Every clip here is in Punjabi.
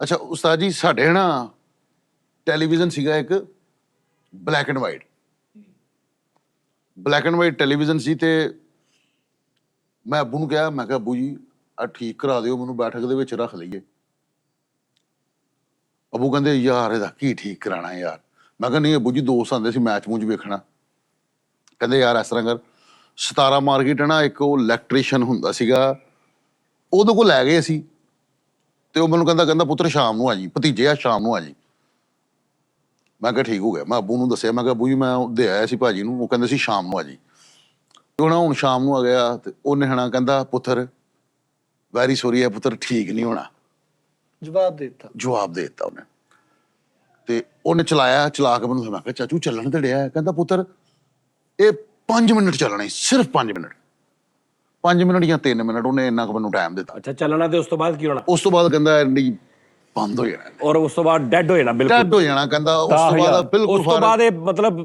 ਅੱਛਾ ਉਸਤਾਦ ਜੀ ਸਾਡੇ ਨਾ ਟੈਲੀਵਿਜ਼ਨ ਸੀਗਾ ਇੱਕ ਬਲੈਕ ਐਂਡ ਵਾਈਟ ਟੈਲੀਵਿਜ਼ਨ ਸੀ ਤੇ ਮੈਂ ਅੱਬੂ ਨੂੰ ਕਿਹਾ ਮੈਂ ਕਿਹਾ ਅੱਬੂ ਜੀ ਆ ਠੀਕ ਕਰਾ ਦਿਓ ਮੈਨੂੰ ਬੈਠਕ ਦੇ ਵਿੱਚ ਰੱਖ ਲਈਏ। ਅੱਬੂ ਕਹਿੰਦੇ ਯਾਰ ਇਹਦਾ ਕੀ ਠੀਕ ਕਰਾਣਾ ਯਾਰ। ਮੈਂ ਕਿਹਾ ਨਹੀਂ ਅੱਬੂ ਜੀ ਦੋਸਤ ਆਉਂਦੇ ਸੀ ਮੈਚ ਮੂਚ ਵੇਖਣਾ। ਕਹਿੰਦੇ ਯਾਰ ਇਸ ਤਰ੍ਹਾਂ ਕਰ 17 ਮਾਰਕੀਟ ਹੈ ਨਾ ਇੱਕ ਉਹ ਇਲੈਕਟ੍ਰੀਸ਼ੀਅਨ ਹੁੰਦਾ ਸੀਗਾ ਉਹਦੇ ਕੋਲ ਲੈ ਗਏ ਅਸੀਂ ਤੇ ਉਹ ਮੈਨੂੰ ਕਹਿੰਦਾ ਪੁੱਤਰ ਸ਼ਾਮ ਨੂੰ ਆ ਜੀ ਭਤੀਜੇ ਆ ਸ਼ਾਮ ਨੂੰ ਆ ਜੀ। ਮੈਂ ਕਿਹਾ ਠੀਕ ਹੋ ਗਿਆ। ਮੈਂ ਅੱਬੂ ਨੂੰ ਦੱਸਿਆ ਮੈਂ ਕਿਹਾ ਅੱਬੂ ਜੀ ਮੈਂ ਦੇ ਆਇਆ ਸੀ ਭਾਜੀ ਨੂੰ ਉਹ ਕਹਿੰਦੇ ਸੀ ਸ਼ਾਮ ਨੂੰ ਆ ਜੀ। ਤੇ ਹੁਣ ਸ਼ਾਮ ਨੂੰ ਆ ਗਿਆ ਤੇ ਉਹਨੇ ਹਣਾ ਕਹਿੰਦਾ ਪੁੱਤਰ ਵੈਰੀ ਸੋਰੀ ਹੈ ਪੁੱਤਰ ਠੀਕ ਨਹੀਂ ਹੋਣਾ। ਜਵਾਬ ਦੇ ਦਿੱਤਾ ਉਹਨੇ ਤੇ ਉਹਨੇ ਚਲਾ ਕੇ ਮੈਨੂੰ ਮੈਂ ਕਿਹਾ ਚਾਚੂ ਚੱਲਣ ਤੇ ਡਿਆ ਕਹਿੰਦਾ ਪੁੱਤਰ ਇਹ 5 ਮਿੰਟ ਚੱਲਣੇ ਸਿਰਫ 5 ਮਿੰਟ 5 ਮਿੰਟ ਜਾਂ 3 ਮਿੰਟ ਉਹਨੇ ਇੰਨਾ ਕੁ ਮੈਨੂੰ ਟਾਈਮ ਦਿੱਤਾ। ਅੱਛਾ ਚੱਲਣਾ ਤੇ ਉਸ ਤੋਂ ਬਾਅਦ ਕੀ ਹੋਣਾ? ਉਸ ਤੋਂ ਬਾਅਦ ਕਹਿੰਦਾ ਨਹੀਂ ਬੰਦ ਹੋ ਜਾਣਾ ਔਰ ਉਸ ਤੋਂ ਬਾਅਦ ਡੈਡ ਹੋ ਜਾਣਾ ਬਿਲਕੁਲ ਡੈਡ ਹੋ ਜਾਣਾ ਕਹਿੰਦਾ ਉਸ ਤੋਂ ਬਾਅਦ ਬਿਲਕੁਲ ਉਸ ਤੋਂ ਬਾਅਦ ਇਹ ਮਤਲਬ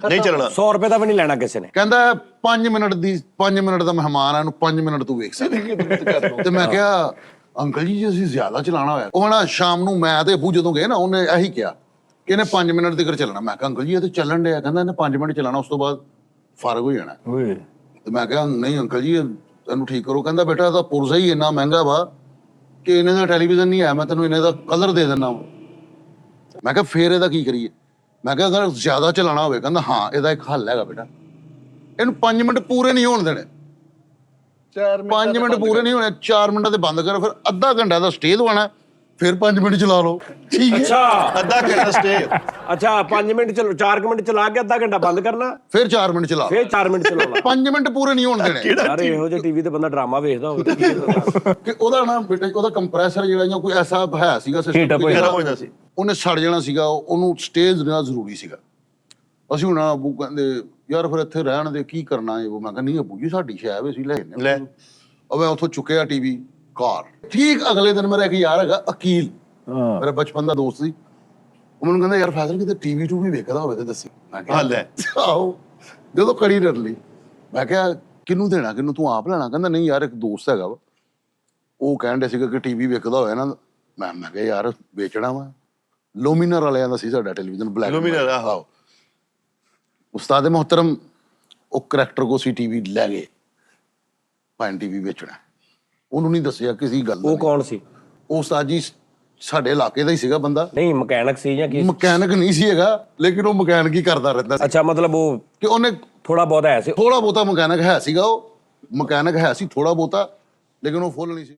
ਨਹੀਂ ਚੱਲਣਾ 100 ਰੁਪਏ ਦਾ ਵੀ ਨਹੀਂ ਲੈਣਾ ਕਿਸੇ ਨੇ। ਕਹਿੰਦਾ 5 ਮਿੰਟ ਦਾ ਮਹਿਮਾਨ ਆ ਇਹਨੂੰ 5 ਮਿੰਟ ਤੂੰ ਵੇਖ ਸਕਦਾ। ਤੇ ਮੈਂ ਕਿਹਾ ਅੰਕਲ ਜੀ ਜੇ ਅਸੀਂ ਜ਼ਿਆਦਾ ਚਲਾਣਾ ਹੋਇਆ ਉਹ ਨਾ ਸ਼ਾਮ ਨੂੰ ਮੈਂ ਤੇ ਅੱਬੂ ਜਦੋਂ ਗਏ ਨਾ ਉਹਨੇ ਇਹੀ ਕਿਹਾ ਕਿ ਇਹਨੇ 5 ਮਿੰਟ ਤੱਕ ਚੱਲਣਾ। ਮੈਂ ਕਿਹਾ ਅੰਕਲ ਜੀ ਇਹ ਤੇ ਚੱਲਣ ਡਿਆ ਕਹਿੰਦਾ ਇਹਨੇ 5 ਮਿੰਟ ਚਲਾਣਾ ਉਸ ਤੋਂ ਬਾਅਦ ਫਰਕ ਹੋ ਜਾਣਾ। ਤੇ ਮੈਂ ਕਿਹਾ ਨਹੀਂ ਅੰਕਲ ਜੀ ਇਹਨੂੰ ਠੀਕ ਕਰੋ। ਕਹਿੰਦਾ ਬੇਟਾ ਇਹਦਾ ਪੁਰਜ਼ਾ ਹੀ ਇੰਨਾ ਮਹਿੰਗਾ ਵਾ ਕਿ ਇਹਨੇ ਦਾ ਟੈਲੀਵਿਜ਼ਨ ਨਹੀਂ ਹੈ ਮੈਂ ਤੈਨੂੰ ਇਹਨੇ ਦਾ ਕਲਰ ਦੇ ਦਿੰਦਾ। ਮੈਂ ਕਿਹਾ ਫੇਰ ਇਹਦਾ ਕੀ ਕਰੀਏ? ਮੈਂ ਕਿਹਾ ਅਗਰ ਜ਼ਿਆਦਾ ਚਲਾਣਾ ਹੋਵੇ ਕਹਿੰਦਾ ਹਾਂ ਇਹਦਾ ਇੱਕ ਹੱਲ ਹੈਗਾ ਬੇਟਾ ਇਹਨੂੰ 5 ਮਿੰਟ ਪੂਰੇ ਨਹੀਂ ਹੋਣ ਦੇਣੇ 5 ਮਿੰਟ ਪੂਰੇ ਨਹੀਂ ਹੋਣੇ 4 ਮਿੰਟਾਂ ਤੇ ਬੰਦ ਕਰ ਫਿਰ ਅੱਧਾ ਘੰਟਾ ਦਾ ਸਟੇ ਦਵਾਣਾ ਫਿਰ 5 ਮਿੰਟ ਚਲਾ ਲਓ ਠੀਕ ਹੈ। ਅੱਛਾ ਅੱਧਾ ਘੰਟਾ ਸਟੇ ਅੱਛਾ 5 ਮਿੰਟ ਚਲੋ 4 ਮਿੰਟ ਚਲਾ ਕੇ ਅੱਧਾ ਘੰਟਾ ਬੰਦ ਕਰਨਾ ਫਿਰ 4 ਮਿੰਟ ਚਲਾ ਫਿਰ 4 ਮਿੰਟ ਚਲਾਉਣਾ। 5 ਮਿੰਟ ਪੂਰੇ ਨਹੀਂ ਹੋਣ ਦੇਣੇ ਯਾਰ ਇਹੋ ਜਿਹੇ ਟੀਵੀ ਤੇ ਬੰਦਾ ਡਰਾਮਾ ਵੇਖਦਾ ਹੋਵੇ ਕਿ ਉਹਦਾ ਨਾ ਬੇਟਾ ਉਹਦਾ ਕੰਪਰੈਸਰ ਜਿਹੜਾ ਜਾਂ ਕੋਈ ਐਸਾ ਹੈ ਸੀਗਾ Heat up ਹੋ ਗਰਮ ਹੋ ਜਾਂਦਾ ਸੀ। ਉਹਨੇ ਸੜ ਜਾਣਾ ਸੀਗਾ ਉਹਨੂੰ ਸਟੇਜ ਦੇਣਾ ਜ਼ਰੂਰੀ ਸੀਗਾ। ਅਸੀਂ ਹੁਣ ਅੱਬੂ ਕਹਿੰਦੇ ਯਾਰ ਫਿਰ ਇੱਥੇ ਰਹਿਣ ਦੇ ਕੀ ਕਰਨਾ ਇਹ ਮੈਂ ਕਿਹਾ ਨਹੀਂ ਅੱਬੂ ਜੀ ਸਾਡੀ ਸ਼ਾਇਦ ਵੀ ਅਸੀਂ ਲੈ ਲੈ ਉਹ ਮੈਂ ਉੱਥੋਂ ਚੁੱਕਿਆ ਟੀਵੀ ਕਾਰ ਠੀਕ ਅਗਲੇ ਦਿਨ ਮੇਰਾ ਇੱਕ ਯਾਰ ਹੈਗਾ ਅਕੀਲ ਮੇਰਾ ਬਚਪਨ ਦਾ ਦੋਸਤ ਸੀ ਉਹ ਮੈਨੂੰ ਕਹਿੰਦਾ ਯਾਰ ਫੈਸਲ ਕਿਤੇ ਟੀਵੀ ਟੂ ਵੀ ਵੇਖਦਾ ਹੋਵੇ ਤੇ ਦੱਸੀ। ਮੈਂ ਕਿਹਾ ਲੈ ਆਹੋ ਜਦੋਂ ਕੜੀ ਡਰ ਲਈ ਮੈਂ ਕਿਹਾ ਕਿਹਨੂੰ ਦੇਣਾ ਕਿਹਨੂੰ ਤੂੰ ਆਪ ਲੈਣਾ ਕਹਿੰਦਾ ਨਹੀਂ ਯਾਰ ਇੱਕ ਦੋਸਤ ਹੈਗਾ ਵਾ ਉਹ ਕਹਿਣ ਡਿਆ ਸੀਗਾ ਕਿ ਟੀਵੀ ਵੇਖਦਾ ਹੋਇਆ ਨਾ ਮੈਂ ਕਿਹਾ ਯਾਰ ਵੇਚਣਾ ਵਾ ਲੋਮੀਨਰ ਵਾਲਿਆਂ ਦਾ ਸੀ ਸਾਡਾ ਟੈਲੀਵਿਜ਼ਨ ਬਲੈਕ ਲੋਮੀਨਰ ਆਹੋ ਉਸਤਾਦ ਮੁਹਤਰਮ ਉਹ ਕਰੈਕਟਰ ਕੋ ਸੀ ਟੀਵੀ ਲੈ ਗਏ ਭਾਂ ਟੀਵੀ ਵੇਚਣਾ ਉਹਨੂੰ ਨਹੀਂ ਦੱਸਿਆ ਕਿਸੇ ਗੱਲ ਦਾ। ਉਹ ਕੌਣ ਸੀ? ਉਹ ਉਸਤਾਦ ਜੀ ਸਾਡੇ ਇਲਾਕੇ ਦਾ ਹੀ ਸੀਗਾ ਬੰਦਾ ਨਹੀਂ ਮਕੈਨਿਕ ਸੀ ਜਾਂ ਕੀ? ਮਕੈਨਿਕ ਨਹੀਂ ਸੀ ਹੈਗਾ ਲੇਕਿਨ ਉਹ ਮਕੈਨਿਕ ਹੀ ਕਰਦਾ ਰਹਿੰਦਾ ਸੀ ਅੱਛਾ ਮਤਲਬ ਉਹ ਕਿ ਉਹਨੇ ਥੋੜਾ ਬਹੁਤ ਹੈ ਸੀ। ਥੋੜਾ ਬਹੁਤਾ ਮਕੈਨਿਕ ਹੈ ਸੀਗਾ ਉਹ ਮਕੈਨਿਕ ਹੈ ਸੀ ਥੋੜਾ ਬਹੁਤਾ ਲੇਕਿਨ ਉਹ ਫੁੱਲ ਨਹੀਂ ਸੀ।